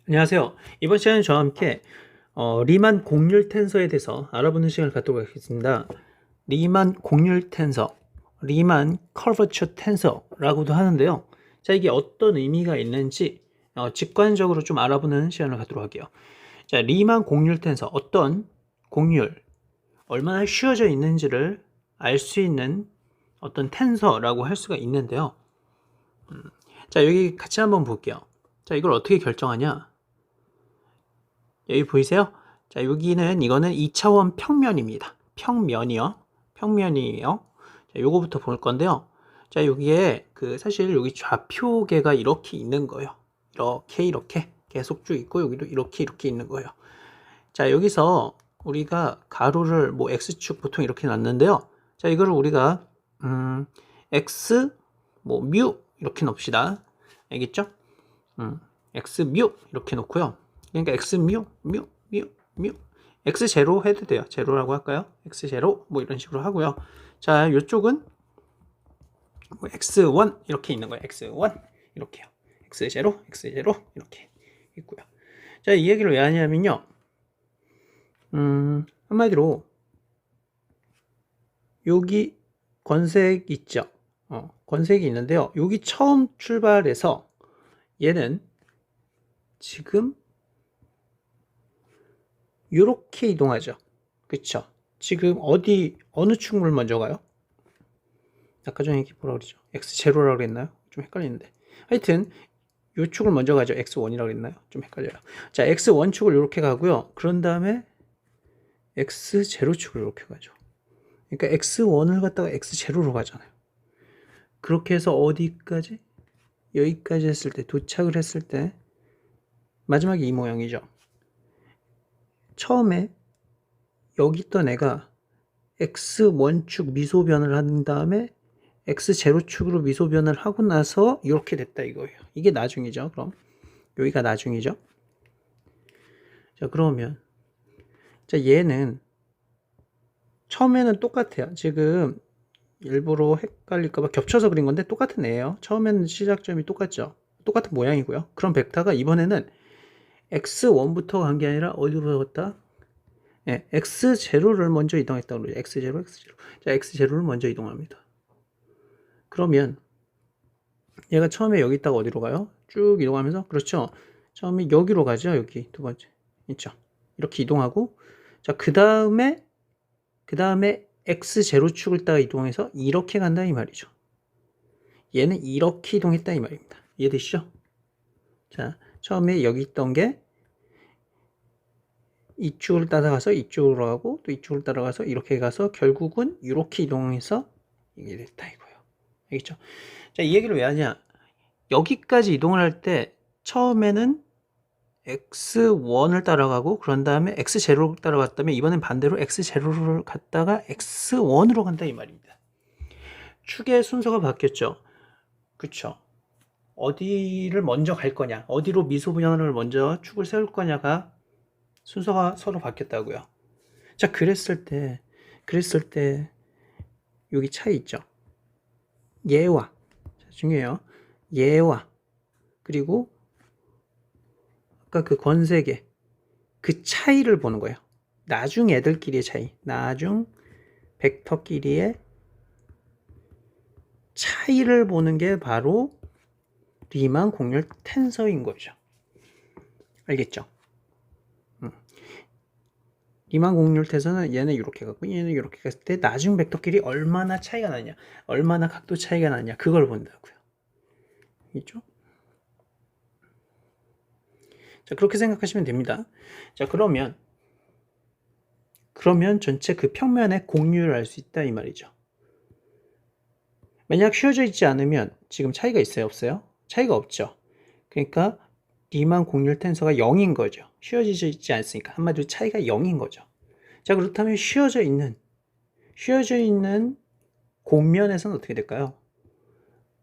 안녕하세요. 이번 시간에 저와 함께 리만 곡률 텐서에 대해서 알아보는 시간을 갖도록 하겠습니다. 리만 곡률 텐서, 리만 커버처 텐서라고도 하는데요. 자, 이게 어떤 의미가 있는지 직관적으로 좀 알아보는 시간을 갖도록 할게요. 자, 리만 곡률 텐서, 어떤 곡률, 얼마나 휘어져 있는지를 알 수 있는 어떤 텐서라고 할 수가 있는데요. 자, 여기 같이 한번 볼게요. 자, 이걸 어떻게 결정하냐? 여기 보이세요? 자, 여기는 이거는 2차원 평면입니다. 평면이요. 평면이에요. 자, 요거부터 볼 건데요. 자, 여기에 사실 여기 좌표계가 이렇게 있는 거예요. 이렇게 계속 쭉 있고 여기도 이렇게 있는 거예요. 자, 여기서 우리가 가로를 뭐 x축 보통 이렇게 놨는데요. 자, 이거를 우리가 x 뭐 뮤 이렇게 놓읍시다. 알겠죠? x 뮤 이렇게 놓고요. 그러니까 x 뮤 x 제로 해도 돼요. 제로라고 할까요? x 제로 뭐 이런 식으로 하고요. 자, 이쪽은 뭐 x1 이렇게 있는 거예요. x1 이렇게요. x 제로 이렇게 있고요. 자, 이 얘기를 왜 하냐면요. 한마디로 여기 건색 있죠. 건색이 있는데요. 여기 처음 출발해서 얘는 지금 이렇게 이동하죠. 그쵸? 지금 어느 축을 먼저 가요? 아까 전에 이렇게 뭐라 그러죠? x0라고 그랬나요? 좀 헷갈리는데. 하여튼 요 축을 먼저 가죠. x1이라고 그랬나요? 좀 헷갈려요. 자, x1 축을 이렇게 가고요. 그런 다음에 x0 축을 이렇게 가죠. 그러니까 x1을 갖다가 x0로 가잖아요. 그렇게 해서 어디까지? 여기까지 했을 때, 도착을 했을 때 마지막에 이 모양이죠. 처음에 여기 있던 애가 x1축 미소변을 한 다음에 x0축으로 미소변을 하고 나서 이렇게 됐다 이거예요. 이게 나중이죠. 그럼 여기가 나중이죠. 자, 그러면 자, 얘는 처음에는 똑같아요. 지금 일부러 헷갈릴까봐 겹쳐서 그린 건데 똑같은 애예요. 처음에는 시작점이 똑같죠. 똑같은 모양이고요. 그럼 벡터가 이번에는 x1부터 간 게 아니라 어디로 갔다? 네, x0를 먼저 이동했다고 그러죠. x0. 자, x0를 먼저 이동합니다. 그러면 얘가 처음에 여기 있다가 어디로 가요? 쭉 이동하면서, 그렇죠. 처음에 여기로 가죠. 여기 두 번째 있죠. 이렇게 이동하고, 자, 그 다음에 x0축을 따라 이동해서 이렇게 간다 이 말이죠. 얘는 이렇게 이동했다 이 말입니다. 이해되시죠? 자, 처음에 여기 있던 게 이쪽을 따라가서 이쪽으로 가고 또 이쪽을 따라가서 이렇게 가서 결국은 이렇게 이동해서 이게 됐다 이거예요. 알겠죠? 자, 이 얘기를 왜 하냐? 여기까지 이동을 할 때 처음에는 x1을 따라가고 그런 다음에 x0를 따라갔다면 이번엔 반대로 x0를 갔다가 x1으로 간다 이 말입니다. 축의 순서가 바뀌었죠. 그쵸? 어디를 먼저 갈 거냐, 어디로 미소변을 먼저 축을 세울 거냐가 순서가 서로 바뀌었다고요. 자, 그랬을 때 여기 차이 있죠. 얘와, 중요해요. 얘와 그리고 아까 그 권색의 그 차이를 보는 거예요. 나중 애들끼리의 차이, 나중 벡터끼리의 차이를 보는 게 바로 리만 곡률 텐서인 거죠. 알겠죠? 리만 곡률 텐서는 얘는 이렇게 갔고 얘는 이렇게 갔을 때 나중 벡터끼리 얼마나 차이가 나냐, 얼마나 각도 차이가 나냐, 그걸 본다고요. 있죠? 자, 그렇게 생각하시면 됩니다. 자, 그러면 전체 그 평면의 곡률을 알 수 있다 이 말이죠. 만약 휘어져 있지 않으면 지금 차이가 있어요, 없어요? 차이가 없죠. 그러니까 리만 곡률 텐서가 0인 거죠. 휘어져 있지 않으니까 한마디로 차이가 0인 거죠. 자, 그렇다면 휘어져 있는 곡면에서는 어떻게 될까요?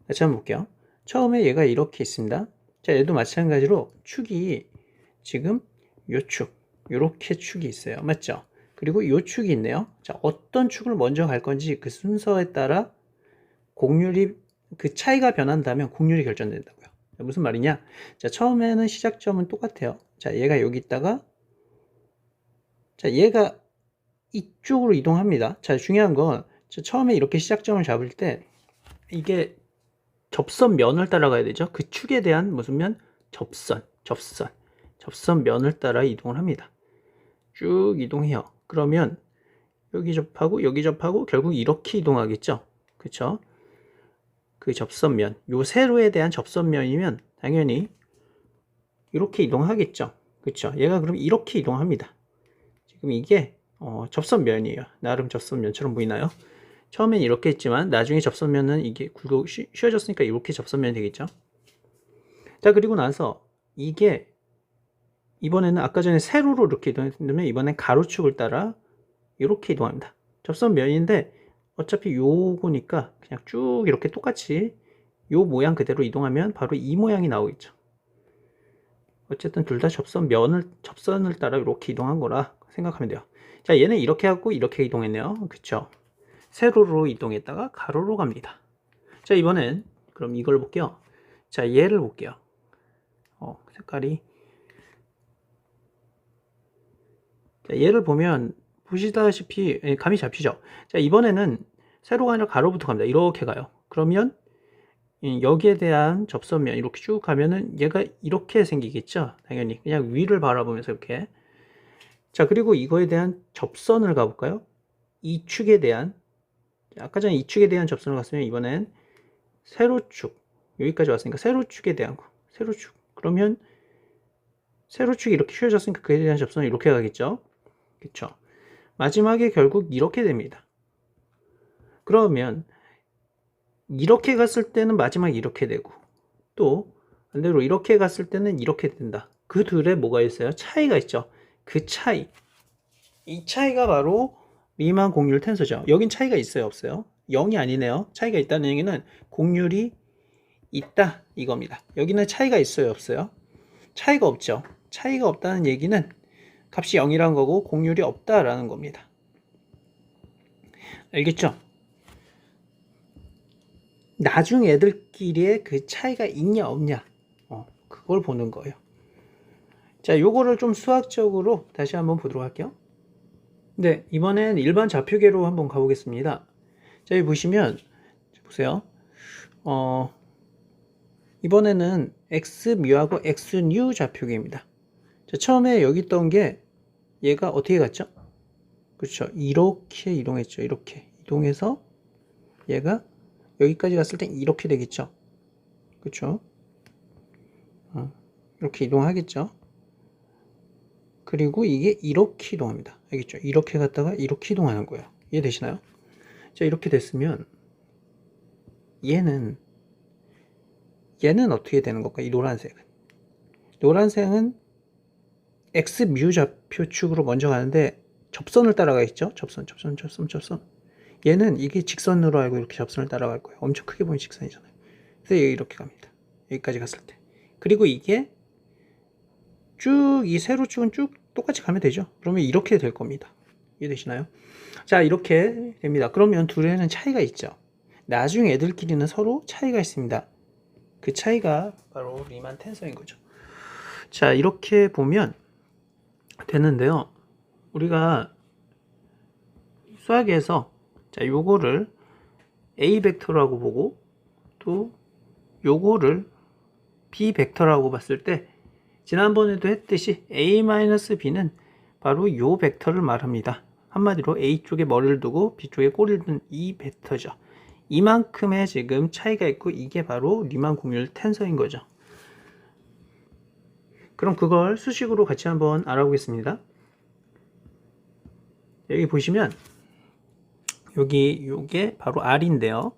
다시 한번 볼게요. 처음에 얘가 이렇게 있습니다. 자, 얘도 마찬가지로 축이 지금 요 축, 요렇게 축이 있어요. 맞죠? 그리고 요 축이 있네요. 자, 어떤 축을 먼저 갈 건지 그 순서에 따라 곡률이, 그 차이가 변한다면 곡률이 결정된다고요. 무슨 말이냐? 자, 처음에는 시작점은 똑같아요. 자, 얘가 여기 있다가, 자, 얘가 이쪽으로 이동합니다. 자, 중요한 건, 자, 처음에 이렇게 시작점을 잡을 때, 이게 접선면을 따라가야 되죠. 그 축에 대한 무슨 면? 접선면을 따라 이동을 합니다. 쭉 이동해요. 그러면 여기 접하고 결국 이렇게 이동하겠죠. 그쵸? 그 접선면, 요 세로에 대한 접선면이면 당연히 이렇게 이동하겠죠. 그쵸? 얘가 그럼 이렇게 이동합니다. 지금 이게 접선면이에요. 나름 접선면처럼 보이나요? 처음엔 이렇게 했지만 나중에 접선면은 이게 굵고 쉬워졌으니까 이렇게 접선면이 되겠죠. 자, 그리고 나서 이게 이번에는 아까 전에 세로로 이렇게 이동했는데 이번엔 가로축을 따라 이렇게 이동합니다. 접선면인데 어차피 요거니까 그냥 쭉 이렇게 똑같이 요 모양 그대로 이동하면 바로 이 모양이 나오겠죠. 어쨌든 둘 다 접선을 따라 이렇게 이동한 거라 생각하면 돼요. 자, 얘는 이렇게 하고 이렇게 이동했네요. 그쵸? 세로로 이동했다가 가로로 갑니다. 자, 이번엔 그럼 이걸 볼게요. 자, 얘를 볼게요. 색깔이. 자, 얘를 보면 보시다시피 감이 잡히죠. 자, 이번에는 세로가 아니라 가로부터 갑니다. 이렇게 가요. 그러면 여기에 대한 접선면 이렇게 쭉 가면은 얘가 이렇게 생기겠죠. 당연히 그냥 위를 바라보면서 이렇게. 자, 그리고 이거에 대한 접선을 가볼까요? 이 축에 대한, 아까 전에 이 축에 대한 접선을 갔으면 이번엔 세로축, 여기까지 왔으니까 세로축에 대한 거, 세로축. 그러면 세로축이 이렇게 휘어졌으니까 그에 대한 접선은 이렇게 가겠죠. 그쵸? 마지막에 결국 이렇게 됩니다. 그러면 이렇게 갔을 때는 마지막에 이렇게 되고, 또 반대로 이렇게 갔을 때는 이렇게 된다. 그 둘에 뭐가 있어요? 차이가 있죠. 그 차이, 이 차이가 바로 리만 공률 텐서죠. 여긴 차이가 있어요, 없어요? 0이 아니네요. 차이가 있다는 얘기는 공률이 있다 이겁니다. 여기는 차이가 있어요, 없어요? 차이가 없죠. 차이가 없다는 얘기는 값이 0이라는 거고 공률이 없다라는 겁니다. 알겠죠? 나중 애들끼리의 그 차이가 있냐 없냐, 그걸 보는 거예요. 자, 요거를 좀 수학적으로 다시 한번 보도록 할게요. 네, 이번엔 일반 좌표계로 한번 가보겠습니다. 자, 여기 보시면 보세요. 이번에는 x뮤하고 x뉴 좌표계입니다. 자, 처음에 여기 있던 게 얘가 어떻게 갔죠? 그렇죠. 이렇게 이동했죠. 이렇게 이동해서 얘가 여기까지 갔을 땐 이렇게 되겠죠. 그렇죠. 이렇게 이동하겠죠. 그리고 이게 이렇게 이동합니다. 알겠죠? 이렇게 갔다가 이렇게 이동하는 거예요. 이해되시나요? 자, 이렇게 됐으면 얘는 어떻게 되는 걸까? 이 노란색은 x뮤 좌표축으로 먼저 가는데 접선을 따라가 있죠? 접선. 얘는 이게 직선으로 알고 이렇게 접선을 따라갈 거예요. 엄청 크게 보면 직선이잖아요. 그래서 이렇게 갑니다. 여기까지 갔을 때. 그리고 이게 쭉 이 세로축은 쭉 똑같이 가면 되죠. 그러면 이렇게 될 겁니다. 이해되시나요? 자, 이렇게 됩니다. 그러면 둘에는 차이가 있죠. 나중에 애들끼리는 서로 차이가 있습니다. 그 차이가 바로 리만 텐서인 거죠. 자, 이렇게 보면 되는데요. 우리가 수학에서 자, 요거를 A 벡터라고 보고 또 요거를 B 벡터라고 봤을 때 지난번에도 했듯이 A-B는 바로 요 벡터를 말합니다. 한마디로 A 쪽에 머리를 두고 B 쪽에 꼬리를 둔 이 벡터죠. 이만큼의 지금 차이가 있고 이게 바로 리만 공률 텐서인 거죠. 그럼 그걸 수식으로 같이 한번 알아보겠습니다. 여기 보시면 요게 바로 R인데요.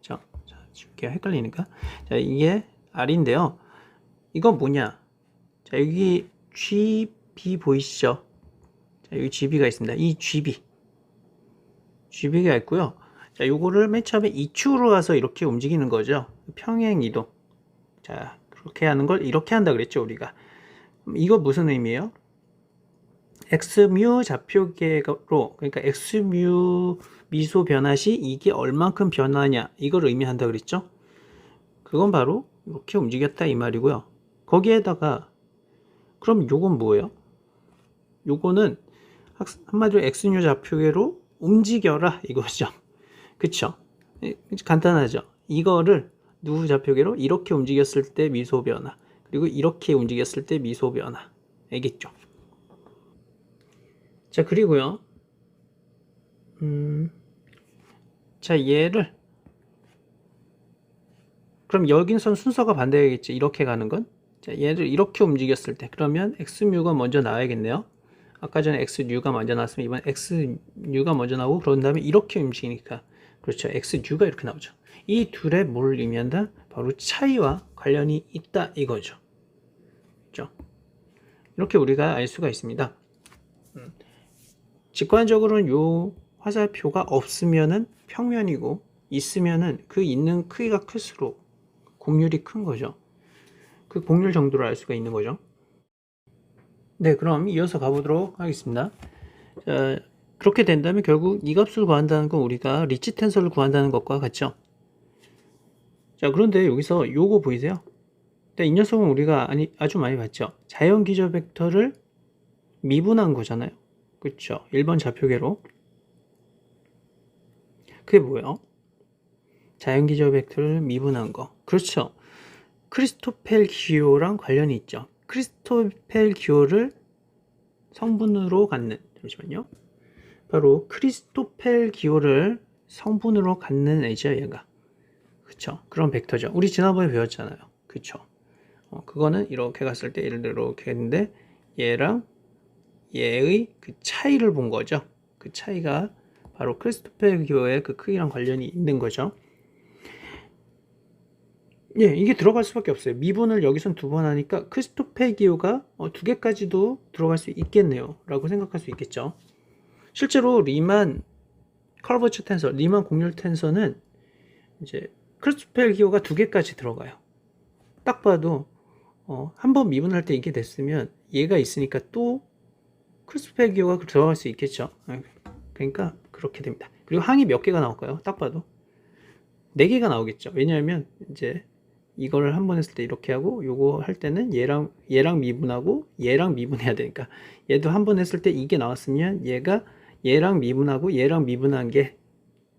자, 줄게요. 헷갈리니까. 자, 이게 R인데요. 이건 뭐냐? 자, 여기 GB 보이시죠? 자, 여기 GB가 있습니다. 이 GB가 있고요. 자, 요거를 맨 처음에 이축으로 가서 이렇게 움직이는 거죠. 평행 이동. 자, 그렇게 하는 걸 이렇게 한다 그랬죠, 우리가. 이거 무슨 의미예요? x뮤 좌표계로, 그러니까 x뮤 미소 변화 시 이게 얼만큼 변화냐, 이걸 의미한다 그랬죠. 그건 바로 이렇게 움직였다 이 말이고요. 거기에다가 그럼 요건 뭐예요? 요거는 한마디로 x류 좌표계로 움직여라 이거죠. 그쵸? 간단하죠? 이거를 누구 좌표계로 이렇게 움직였을 때 미소 변화, 그리고 이렇게 움직였을 때 미소 변화. 알겠죠? 자, 그리고요. 자, 얘를 그럼 여기선 순서가 반대겠지. 이렇게 가는 건. 자, 얘를 이렇게 움직였을 때 그러면 x뮤가 먼저 나와야겠네요. 아까 전에 x뉴가 먼저 나왔으면 이번 x뉴가 먼저 나오고 그런 다음에 이렇게 움직이니까 그렇죠. x뉴가 이렇게 나오죠. 이 둘의 뭘 의미한다? 바로 차이와 관련이 있다 이거죠. 그렇죠? 이렇게 우리가 알 수가 있습니다. 직관적으로는 요 화살표가 없으면은 평면이고 있으면은 그 있는 크기가 클수록 곡률이 큰 거죠. 그 곡률 정도를 알 수가 있는 거죠. 네, 그럼 이어서 가보도록 하겠습니다. 자, 그렇게 된다면 결국 이 값을 구한다는 건 우리가 리치 텐서를 구한다는 것과 같죠. 자, 그런데 여기서 요거 보이세요? 이 녀석은 우리가 아주 많이 봤죠. 자연 기저 벡터를 미분한 거잖아요. 그렇죠? 1번 좌표계로. 그게 뭐예요? 자연 기저 벡터를 미분한 거. 그렇죠. 크리스토펠 기호랑 관련이 있죠. 크리스토펠 기호를 성분으로 갖는, 잠시만요. 바로 크리스토펠 기호를 성분으로 갖는 애죠, 얘가. 그쵸? 그런 벡터죠. 우리 지난번에 배웠잖아요. 그쵸? 그거는 이렇게 갔을 때 예를 들어 이렇게 했는데 얘랑 얘의 그 차이를 본 거죠. 그 차이가 바로 크리스토펠 기호의 그 크기랑 관련이 있는 거죠. 예, 이게 들어갈 수밖에 없어요. 미분을 여기선 2번 하니까 크리스토펠 기호가 2개까지도 들어갈 수 있겠네요. 라고 생각할 수 있겠죠. 실제로 리만 커버처 텐서, 리만 곡률 텐서는 이제 크리스토펠 기호가 2개까지 들어가요. 딱 봐도 한 번 미분할 때 이게 됐으면 얘가 있으니까 또 크리스토펠 기호가 들어갈 수 있겠죠. 그러니까 그렇게 됩니다. 그리고 항이 몇 개가 나올까요? 딱 봐도 4개가 나오겠죠. 왜냐하면 이제 이거를 한 번 했을 때 이렇게 하고 요거 할 때는 얘랑 미분하고 얘랑 미분해야 되니까 얘도 한 번 했을 때 이게 나왔으면 얘가 얘랑 미분하고 얘랑 미분한 게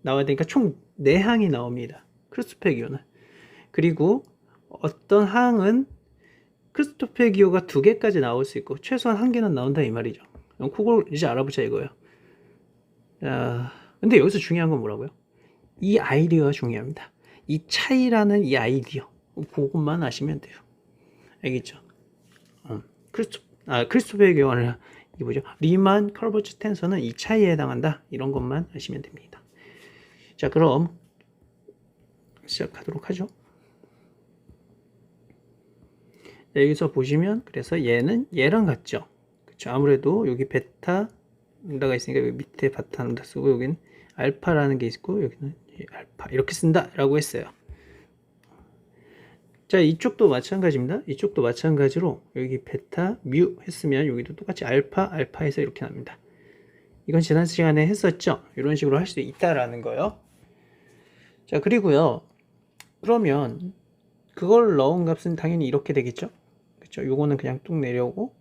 나와야 되니까 총 4항이 나옵니다. 크리스토펠 기호는. 그리고 어떤 항은 크리스토펠 기호가 2개까지 나올 수 있고 최소한 1개는 나온다 이 말이죠. 그걸 이제 알아보자 이거예요. 근데 여기서 중요한 건 뭐라고요? 이 아이디어가 중요합니다. 이 차이라는 이 아이디어 그것만 아시면 돼요. 알겠죠? 크리스토펠 기호는 이게 뭐죠? 리만 커버처 텐서는 이 차이에 해당한다. 이런 것만 아시면 됩니다. 자, 그럼 시작하도록 하죠. 자, 여기서 보시면 그래서 얘는 얘랑 같죠. 그렇죠? 아무래도 여기 베타가 있으니까 여기 밑에 베타는 쓰고 여기는 알파라는 게 있고 여기는 알파 이렇게 쓴다라고 했어요. 자, 이쪽도 마찬가지입니다. 이쪽도 마찬가지로 여기 베타, 뮤 했으면 여기도 똑같이 알파, 알파에서 이렇게 납니다. 이건 지난 시간에 했었죠. 이런 식으로 할 수 있다라는 거예요. 자, 그리고요. 그러면 그걸 넣은 값은 당연히 이렇게 되겠죠. 그렇죠? 요거는 그냥 뚝 내려오고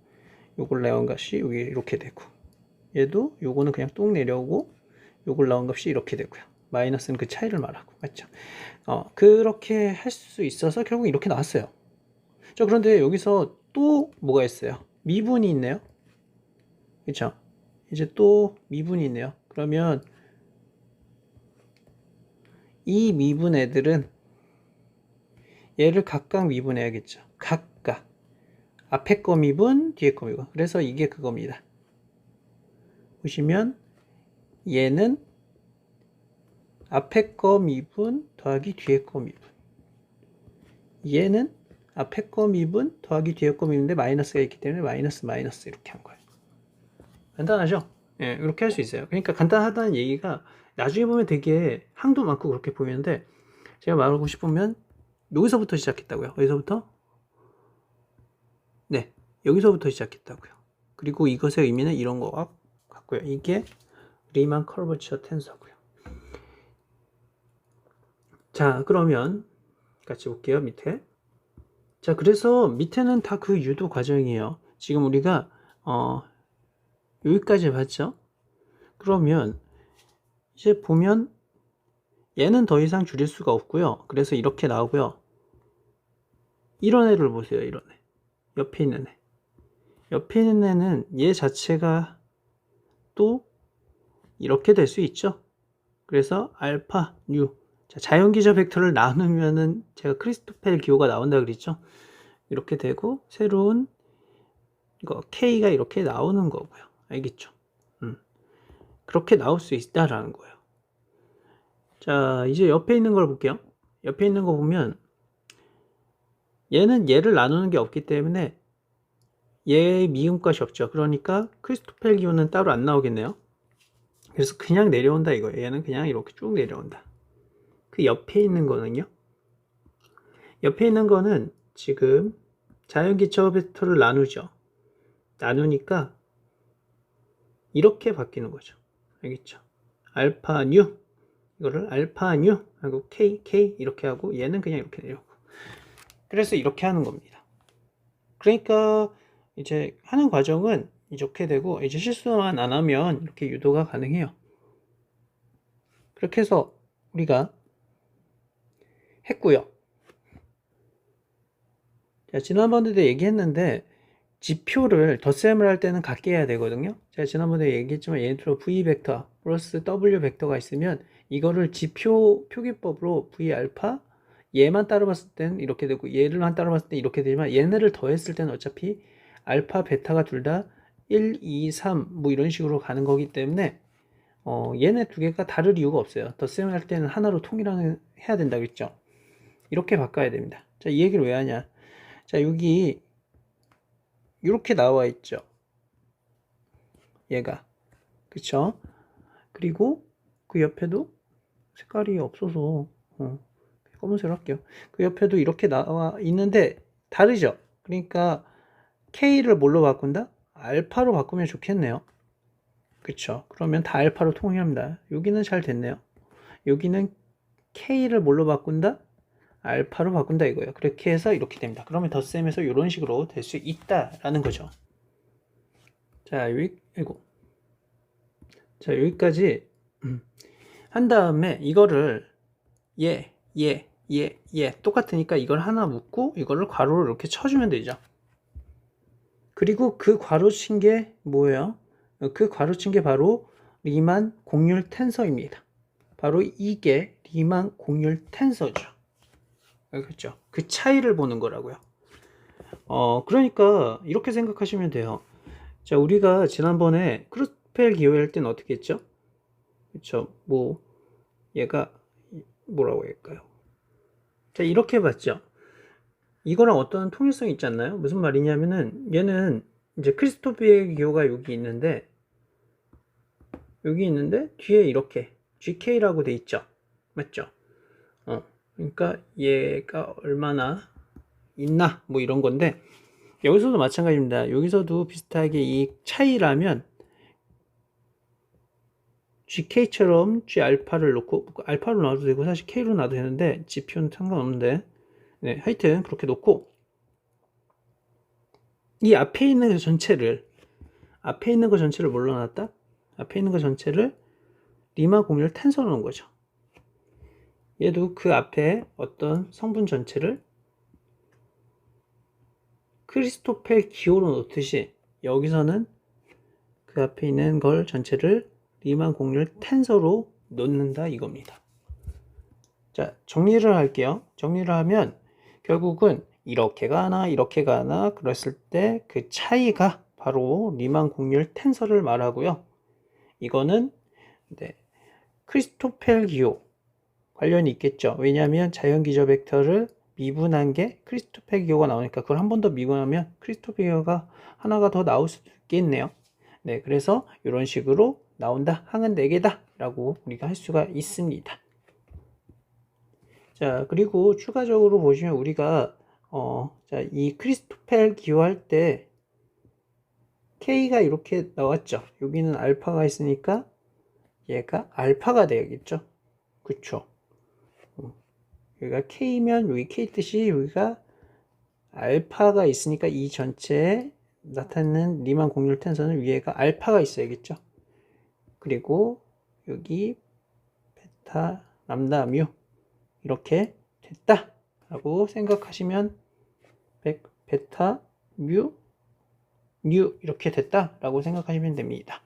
요걸 넣은 값이 여기 이렇게 되고 얘도 요거는 그냥 뚝 내려오고 요걸 넣은 값이 이렇게 되고요. 마이너스는 그 차이를 말하고 맞죠? 그렇게 할 수 있어서 결국 이렇게 나왔어요. 자, 그런데 여기서 또 뭐가 있어요? 미분이 있네요. 그렇죠? 이제 또 미분이 있네요. 그러면 이 미분 애들은 얘를 각각 미분해야겠죠. 각각 앞에 거 미분, 뒤에 거 미분. 그래서 이게 그겁니다. 보시면 얘는 앞에 거 미분 더하기 뒤에 거 미분. 얘는 앞에 거 미분 더하기 뒤에 거 미분인데 마이너스가 있기 때문에 마이너스 이렇게 한 거예요. 간단하죠? 예, 이렇게 할 수 있어요. 그러니까 간단하다는 얘기가 나중에 보면 되게 항도 많고 그렇게 보이는데 제가 말하고 싶으면 여기서부터 시작했다고요. 어디서부터? 네, 여기서부터 시작했다고요. 그리고 이것의 의미는 이런 거 같고요. 이게 리만 커버처 텐서고요. 자, 그러면 같이 볼게요. 밑에 자, 그래서 밑에는 다 그 유도 과정이에요. 지금 우리가 여기까지 봤죠? 그러면 이제 보면 얘는 더 이상 줄일 수가 없고요. 그래서 이렇게 나오고요. 이런 애를 보세요. 이런 애. 옆에 있는 애. 옆에 있는 애는 얘 자체가 또 이렇게 될 수 있죠. 그래서 알파, 뉴. 자, 자연기저 벡터를 나누면은 제가 크리스토펠 기호가 나온다 그랬죠. 이렇게 되고 새로운 이거 K가 이렇게 나오는 거고요. 알겠죠? 그렇게 나올 수 있다라는 거예요. 자, 이제 옆에 있는 걸 볼게요. 옆에 있는 거 보면 얘는 얘를 나누는 게 없기 때문에 얘의 미음값이 없죠. 그러니까 크리스토펠 기호는 따로 안 나오겠네요. 그래서 그냥 내려온다 이거예요. 얘는 그냥 이렇게 쭉 내려온다. 그 옆에 있는 거는요. 옆에 있는 거는 지금 자연기초 벡터를 나누죠. 나누니까 이렇게 바뀌는 거죠. 알겠죠? 알파 뉴 이거를 알파 뉴 하고 K 이렇게 하고 얘는 그냥 이렇게 내려오고. 그래서 이렇게 하는 겁니다. 그러니까 이제 하는 과정은 이렇게 되고 이제 실수만 안 하면 이렇게 유도가 가능해요. 그렇게 해서 우리가 했고요. 자, 지난번에도 얘기했는데 지표를 덧셈을 할 때는 같게 해야 되거든요. 제가 지난번에 얘기했지만 예를 들어 V 벡터 플러스 W 벡터가 있으면 이거를 지표 표기법으로 V 알파 얘만 따로 봤을 때는 이렇게 되고 얘를만 따로 봤을 때 이렇게 되지만 얘네를 더했을 때는 어차피 알파 베타가 둘 다 1, 2, 3 뭐 이런 식으로 가는 거기 때문에 얘네 두 개가 다를 이유가 없어요. 덧셈을 할 때는 하나로 통일하는 해야 된다 그랬죠. 이렇게 바꿔야 됩니다. 자, 이 얘기를 왜 하냐? 자, 여기 이렇게 나와 있죠. 얘가. 그쵸? 그리고 그 옆에도 색깔이 없어서 검은색으로 할게요. 그 옆에도 이렇게 나와 있는데 다르죠? 그러니까 K를 뭘로 바꾼다? 알파로 바꾸면 좋겠네요. 그쵸? 그러면 다 알파로 통일합니다. 여기는 잘 됐네요. 여기는 K를 뭘로 바꾼다? 알파로 바꾼다 이거예요. 그렇게 해서 이렇게 됩니다. 그러면 덧셈에서 이런 식으로 될 수 있다라는 거죠. 자, 여기까지 한 다음에 이거를 똑같으니까 이걸 하나 묶고 이거를 괄호로 이렇게 쳐주면 되죠. 그리고 그 괄호 친 게 뭐예요? 그 괄호 친 게 바로 리만 곡률 텐서입니다. 바로 이게 리만 곡률 텐서죠. 그렇죠? 그 차이를 보는 거라고요. 그러니까 이렇게 생각하시면 돼요. 자, 우리가 지난번에 크루스펠 기호할 때는 어떻게 했죠? 그렇죠? 뭐 얘가 뭐라고 할까요? 자, 이렇게 봤죠. 이거랑 어떤 통일성이 있지 않나요? 무슨 말이냐면은 얘는 이제 크리스토프의 기호가 여기 있는데 뒤에 이렇게 GK라고 돼 있죠. 맞죠? 그러니까 얘가 얼마나 있나 뭐 이런 건데 여기서도 마찬가지입니다. 여기서도 비슷하게 이 차이라면 GK처럼 G 알파를 놓고 알파로 놔도 되고 사실 K로 놔도 되는데 지표는 상관없는데 네, 하여튼 그렇게 놓고 이 앞에 있는 그 전체를 뭘로 놨다? 앞에 있는 거 전체를 리만 공률 텐서로 놓은 거죠. 얘도 그 앞에 어떤 성분 전체를 크리스토펠 기호로 놓듯이 여기서는 그 앞에 있는 걸 전체를 리만 공률 텐서로 놓는다 이겁니다. 자, 정리를 할게요. 정리를 하면 결국은 이렇게 가나 이렇게 가나 그랬을 때 그 차이가 바로 리만 곡률 텐서를 말하고요. 이거는 네, 크리스토펠 기호 관련이 있겠죠. 왜냐하면 자연기저 벡터를 미분한 게 크리스토펠 기호가 나오니까 그걸 한 번 더 미분하면 크리스토펠 기호가 하나가 더 나올 수도 있겠네요. 네, 그래서 이런 식으로 나온다. 항은 4개다 라고 우리가 할 수가 있습니다. 자, 그리고 추가적으로 보시면 우리가 자, 이 크리스토펠 기호할 때 K가 이렇게 나왔죠. 여기는 알파가 있으니까 얘가 알파가 되겠죠. 그쵸? 여기가 K면 여기 K 뜻이 여기가 알파가 있으니까 이 전체에 나타내는 리만 공률 텐서는 위에가 알파가 있어야겠죠. 그리고 여기 베타, 람다, 뮤 이렇게 됐다 라고 생각하시면 베타, 뮤, 뉴 이렇게 됐다 라고 생각하시면 됩니다.